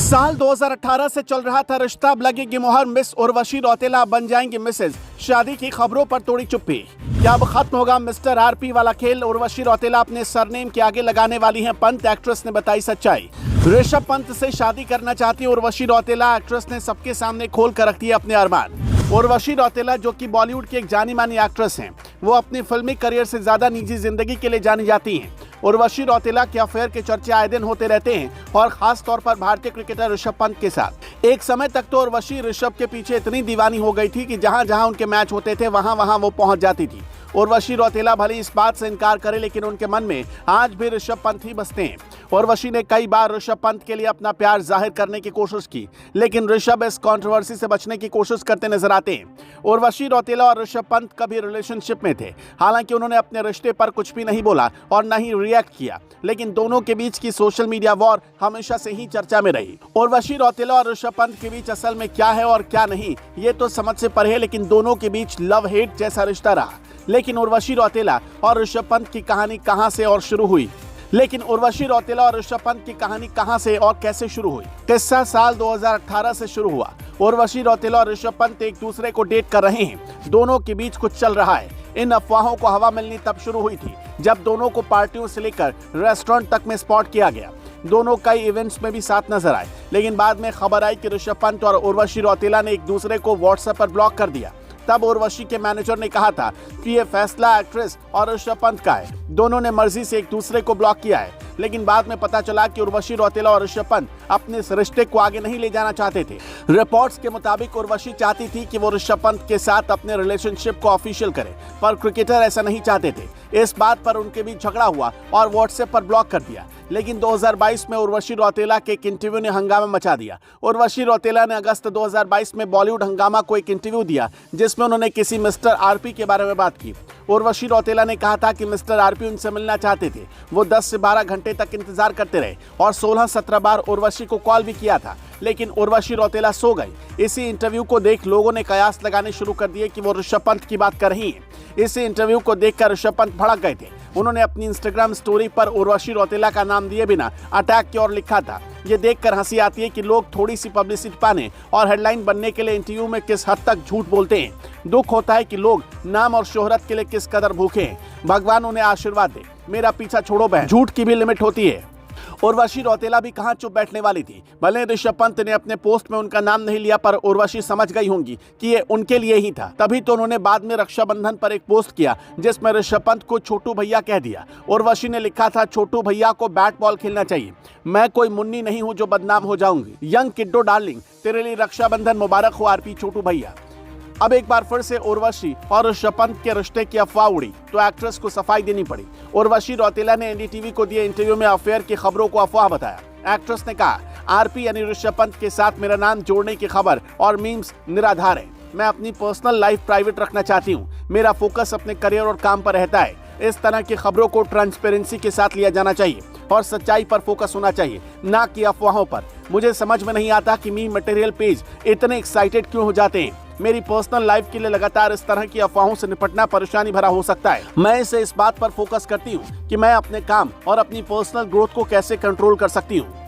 साल 2018 से चल रहा था रिश्ता, अब लगेगी मुहर, मिस उर्वशी रौतेला बन जाएंगी मिसेज। शादी की खबरों पर तोड़ी चुप्पी। क्या अब खत्म होगा मिस्टर आरपी वाला खेल? उर्वशी रौतेला अपने सरनेम के आगे लगाने वाली हैं पंत। एक्ट्रेस ने बताई सच्चाई। ऋषभ पंत से शादी करना चाहती है उर्वशी रौतेला। एक्ट्रेस ने सबके सामने खोल कर रख दिए अपने अरमान। उर्वशी रौतेला, जो कि बॉलीवुड की एक जानी मानी एक्ट्रेस हैं, वो अपनी फिल्मी करियर से ज्यादा निजी जिंदगी के लिए जानी जाती हैं। उर्वशी रौतेला के अफेयर के चर्चे आए दिन होते रहते हैं, और खास तौर पर भारतीय क्रिकेटर ऋषभ पंत के साथ। एक समय तक तो उर्वशी ऋषभ के पीछे इतनी दीवानी हो गई थी कि जहां जहां उनके मैच होते थे वहां वहां वो पहुंच जाती थी। उर्वशी रौतेला भले इस बात से इनकार करे, लेकिन उनके मन में आज भी ऋषभ पंत ही बसते हैं। उर्वशी ने कई बार ऋषभ पंत के लिए अपना प्यार जाहिर करने की कोशिश की, लेकिन ऋषभ इस कंट्रोवर्सी से बचने की कोशिश करते नजर आते हैं। उर्वशी रौतेला और ऋषभ पंत कभी रिलेशनशिप में थे, हालांकि उन्होंने अपने रिश्ते पर कुछ भी नहीं बोला और न ही रिएक्ट किया, लेकिन दोनों के बीच की सोशल मीडिया वॉर हमेशा से ही चर्चा में रही। उर्वशी रौतेला और ऋषभ पंत के बीच असल में क्या है और क्या नहीं, ये तो समझ से परे है, लेकिन दोनों के बीच लव हेट जैसा रिश्ता रहा। लेकिन उर्वशी रौतेला और ऋषभ पंत की कहानी कहां से और शुरू हुई? कहां से और कैसे शुरू हुई? किस्सा साल 2018 से शुरू हुआ। उर्वशी रौतेला और ऋषभ पंत एक दूसरे को डेट कर रहे हैं। दोनों के बीच कुछ चल रहा है। इन अफवाहों को हवा मिलनी तब शुरू हुई थी जब दोनों को पार्टियों से लेकर रेस्टोरेंट तक में स्पॉट किया गया। दोनों कई इवेंट्स में भी साथ नजर आए, लेकिन बाद में खबर आई कि ऋषभ पंत और उर्वशी रौतेला ने एक दूसरे को व्हाट्सएप पर ब्लॉक कर दिया। तब उर्वशी के मैनेजर ने कहा था कि ये फैसला एक्ट्रेस और ऋषभ पंत का है, दोनों ने मर्जी से एक दूसरे को ब्लॉक किया है। लेकिन बाद में पता चला कि उर्वशी रौतेला और ऋषभ पंत अपने इस रिश्ते को आगे नहीं ले जाना चाहते थे। रिपोर्ट्स के मुताबिक उर्वशी चाहती थी कि वो ऋषभ पंत के साथ अपने रिलेशनशिप को ऑफिशियल करे, पर क्रिकेटर ऐसा नहीं चाहते थे। इस बात पर उनके बीच झगड़ा हुआ और व्हाट्सएप पर ब्लॉक कर दिया। लेकिन 2022 में उर्वशी रौतेला के एक इंटरव्यू ने हंगामा मचा दिया। उर्वशी रौतेला ने अगस्त 2022 में बॉलीवुड हंगामा को एक इंटरव्यू दिया, जिसमें उन्होंने किसी मिस्टर आरपी के बारे में बात की। उर्वशी रौतेला ने कहा था कि मिस्टर आरपी उनसे मिलना चाहते थे। वो 10 से 12 घंटे तक इंतजार करते रहे और 16-17 बार उर्वशी को कॉल भी किया था, लेकिन उर्वशी रौतेला सो गई। इसी इंटरव्यू को देख लोगों ने कयास लगाने शुरू कर दिए कि वो ऋषभ पंत की बात कर रही हैं। इसी इंटरव्यू को देखकर ऋषभ पंत भड़क गए थे। उन्होंने अपनी इंस्टाग्राम स्टोरी पर उर्वशी रौतेला का नाम दिए बिना अटैक की ओर लिखा था। ये देखकर हंसी आती है कि लोग थोड़ी सी पब्लिसिटी पाने और हेडलाइन बनने के लिए इंटरव्यू में किस हद तक झूठ बोलते हैं। दुख होता है कि लोग नाम और शोहरत के लिए किस कदर भूखे हैं। भगवान उन्हें आशीर्वाद दे। मेरा पीछा छोड़ो बहन, झूठ की भी लिमिट होती है। उर्वशी रौतेला भी कहां चुप बैठने वाली थी। भले ऋषभ पंत ने अपने पोस्ट में उनका नाम नहीं लिया, पर उर्वशी समझ गई होंगी कि ये उनके लिए ही था। तभी तो उन्होंने बाद में रक्षाबंधन पर एक पोस्ट किया, जिसमें ऋषभ पंत को छोटू भैया कह दिया। उर्वशी ने लिखा था, छोटू भैया को बैट बॉल खेलना चाहिए। मैं कोई मुन्नी नहीं हूं जो बदनाम हो जाऊंगी। यंग किड्डो डार्लिंग, तेरे लिए रक्षाबंधन मुबारक हो आरपी छोटू भैया। अब एक बार फिर से उर्वशी और ऋषभ पंत के रिश्ते की अफवाह उड़ी, तो एक्ट्रेस को सफाई देनी पड़ी। उर्वशी रौतेला ने एनडीटीवी को दिए इंटरव्यू में अफेयर की खबरों को अफवाह बताया। एक्ट्रेस ने कहा, आरपी यानी ऋषभ पंत के साथ मेरा नाम जोड़ने की खबर और मीम्स निराधार है। मैं अपनी पर्सनल लाइफ प्राइवेट रखना चाहती हूँ। मेरा फोकस अपने करियर और काम पर रहता है। इस तरह की खबरों को ट्रांसपेरेंसी के साथ लिया जाना चाहिए और सच्चाई पर फोकस होना चाहिए, ना कि अफवाहों पर। मुझे समझ में नहीं आता कि मीम मटेरियल पेज इतने एक्साइटेड क्यों हो जाते हैं। मेरी पर्सनल लाइफ के लिए लगातार इस तरह की अफवाहों से निपटना परेशानी भरा हो सकता है। मैं इसे इस बात पर फोकस करती हूँ कि मैं अपने काम और अपनी पर्सनल ग्रोथ को कैसे कंट्रोल कर सकती हूँ।